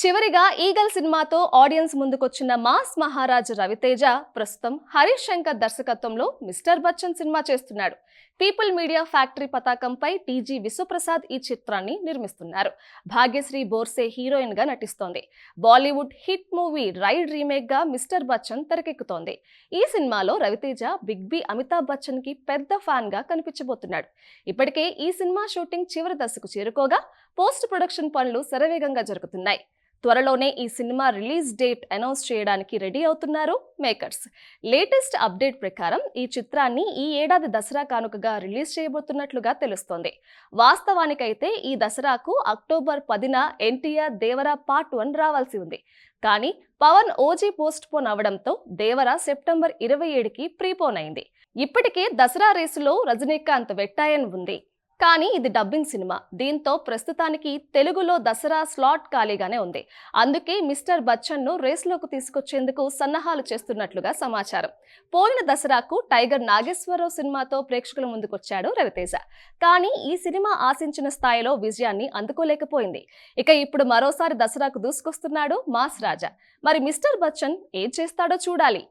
చివరిగా ఈగల్ సినిమాతో ఆడియన్స్ ముందుకొచ్చిన మాస్ మహారాజ్ రవితేజ ప్రస్తుతం హరీష్ శంకర్ దర్శకత్వంలో మిస్టర్ బచ్చన్ సినిమా చేస్తున్నాడు. పీపుల్ మీడియా ఫ్యాక్టరీ పతాకంపై టీజీ విశ్వప్రసాద్ ఈ చిత్రాన్ని నిర్మిస్తున్నారు. భాగ్యశ్రీ బోర్సే హీరోయిన్ గా నటిస్తోంది. Bollywood hit movie Raid remake గా మిస్టర్ బచ్చన్ తెరకెక్కుతోంది. ఈ సినిమాలో రవితేజ బిగ్ బి అమితాబ్ బచ్చన్ కి పెద్ద ఫ్యాన్ గా కనిపించబోతున్నాడు. ఇప్పటికే ఈ సినిమా షూటింగ్ చివరి దశకు చేరుకోగా పోస్ట్ ప్రొడక్షన్ పనులు శరవేగంగా జరుగుతున్నాయి. త్వరలోనే ఈ సినిమా రిలీజ్ డేట్ అనౌన్స్ చేయడానికి రెడీ అవుతున్నారు మేకర్స్. లేటెస్ట్ అప్డేట్ ప్రకారం ఈ చిత్రాన్ని ఈ ఏడాది దసరా కానుకగా రిలీజ్ చేయబోతున్నట్లుగా తెలుస్తోంది. వాస్తవానికైతే ఈ దసరాకు అక్టోబర్ 10న ఎన్టీఆర్ దేవరా పార్ట్ 1 రావాల్సి ఉంది. కానీ పవన్ ఓజీ పోస్ట్ పోన్ అవడంతో దేవరా సెప్టెంబర్ 27కి ప్రీపోన్ అయింది. ఇప్పటికే దసరా రేసులో రజనీకాంత్ వెట్టాయన్ ఉంది. కానీ ఇది డబ్బింగ్ సినిమా. దీంతో ప్రస్తుతానికి తెలుగులో దసరా స్లాట్ ఖాళీగానే ఉంది. అందుకే మిస్టర్ బచ్చన్ ను రేసులోకి తీసుకొచ్చేందుకు సన్నాహాలు చేస్తున్నట్లుగా సమాచారం. పోయిన దసరాకు టైగర్ నాగేశ్వరరావు సినిమాతో ప్రేక్షకుల ముందుకొచ్చాడు రవితేజ. కానీ ఈ సినిమా ఆశించిన స్థాయిలో విజయాన్ని అందుకోలేకపోయింది. ఇక ఇప్పుడు మరోసారి దసరాకు దూసుకొస్తున్నాడు మాస్ రాజా. మరి మిస్టర్ బచ్చన్ ఏం చేస్తాడో చూడాలి.